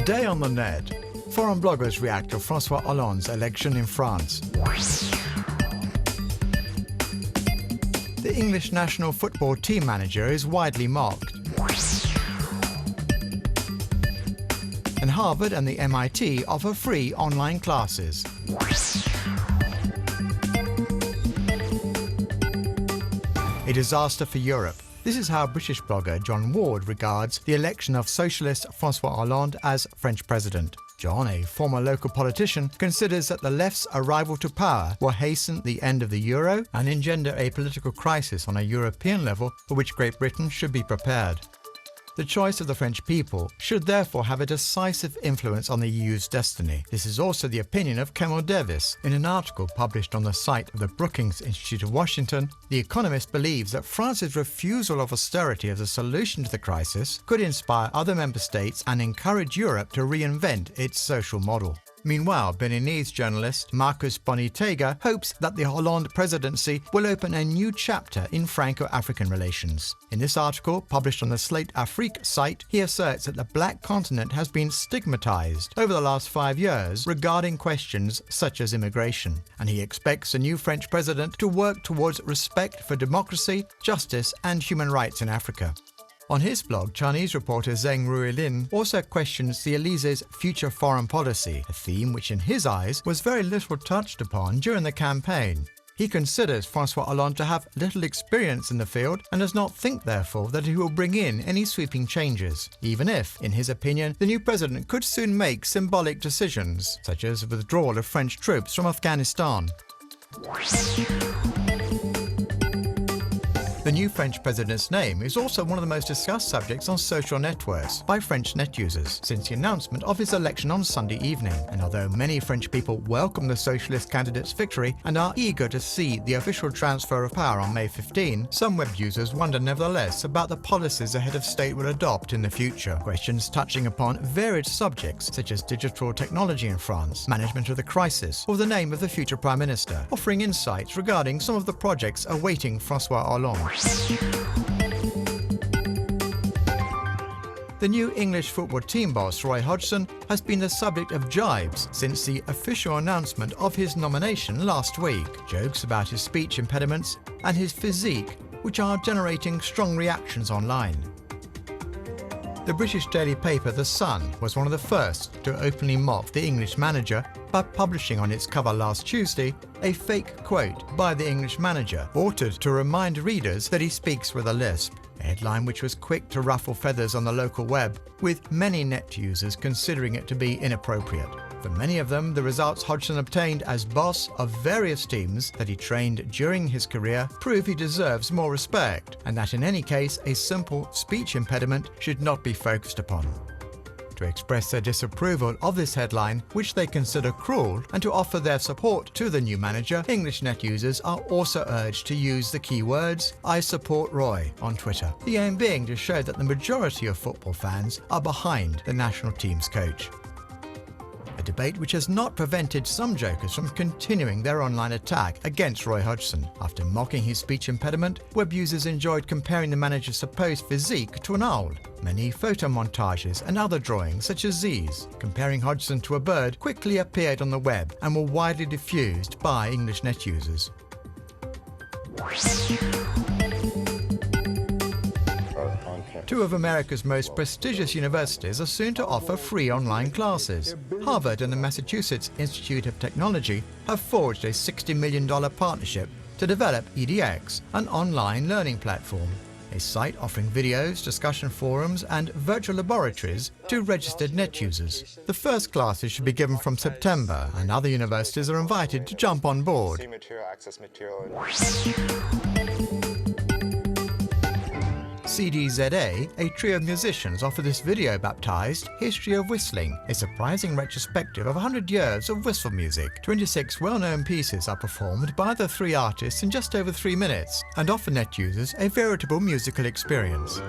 Today on the net, foreign bloggers react to François Hollande's election in France. The English national football team manager is widely mocked. And Harvard and the MIT offer free online classes. A disaster for Europe. This is how British blogger John Ward regards the election of socialist François Hollande as French president. John, a former local politician, considers that the left's arrival to power will hasten the end of the euro and engender a political crisis on a European level for which Great Britain should be prepared. The choice of the French people should therefore have a decisive influence on the EU's destiny. This is also the opinion of Kemal Davis. In an article published on the site of the Brookings Institute of Washington, The Economist believes that France's refusal of austerity as a solution to the crisis could inspire other member states and encourage Europe to reinvent its social model. Meanwhile, Beninese journalist Marcus Bonitega hopes that the Hollande presidency will open a new chapter in Franco-African relations. In this article, published on the Slate Afrique site, he asserts that the Black continent has been stigmatized over the last 5 years regarding questions such as immigration, and he expects the new French president to work towards respect for democracy, justice, and human rights in Africa. On his blog, Chinese reporter Zheng Ruilin also questions the Elysse's future foreign policy, a theme which in his eyes was very little touched upon during the campaign. He considers François Hollande to have little experience in the field and does not think, therefore, that he will bring in any sweeping changes, even if, in his opinion, the new president could soon make symbolic decisions, such as the withdrawal of French troops from Afghanistan. The new French president's name is also one of the most discussed subjects on social networks by French net users since the announcement of his election on Sunday evening. And although many French people welcome the socialist candidate's victory and are eager to see the official transfer of power on May 15, some web users wonder nevertheless about the policies the head of state will adopt in the future. Questions touching upon varied subjects such as digital technology in France, management of the crisis, or the name of the future prime minister, offering insights regarding some of the projects awaiting François Hollande. The new English football team boss, Roy Hodgson, has been the subject of jibes since the official announcement of his nomination last week. Jokes about his speech impediments and his physique, which are generating strong reactions online. The British daily paper The Sun was one of the first to openly mock the English manager by publishing on its cover last Tuesday a fake quote by the English manager, altered to remind readers that he speaks with a lisp, a headline which was quick to ruffle feathers on the local web, with many net users considering it to be inappropriate. For many of them, the results Hodgson obtained as boss of various teams that he trained during his career prove he deserves more respect, and that in any case a simple speech impediment should not be focused upon. To express their disapproval of this headline, which they consider cruel, and to offer their support to the new manager, English net users are also urged to use the keywords "I support Roy" on Twitter, the aim being to show that the majority of football fans are behind the national team's coach. A debate which has not prevented some jokers from continuing their online attack against Roy Hodgson. After mocking his speech impediment, web users enjoyed comparing the manager's supposed physique to an owl. Many photo montages and other drawings, such as these, comparing Hodgson to a bird, quickly appeared on the web and were widely diffused by English net users. Two of America's most prestigious universities are soon to offer free online classes. Harvard and the Massachusetts Institute of Technology have forged a $60 million partnership to develop EDX, an online learning platform, a site offering videos, discussion forums, and virtual laboratories to registered net users. The first classes should be given from September, and other universities are invited to jump on board. CDZA, a trio of musicians, offer this video baptized History of Whistling, a surprising retrospective of 100 years of whistle music. 26 well-known pieces are performed by the three artists in just over 3 minutes and offer net users a veritable musical experience.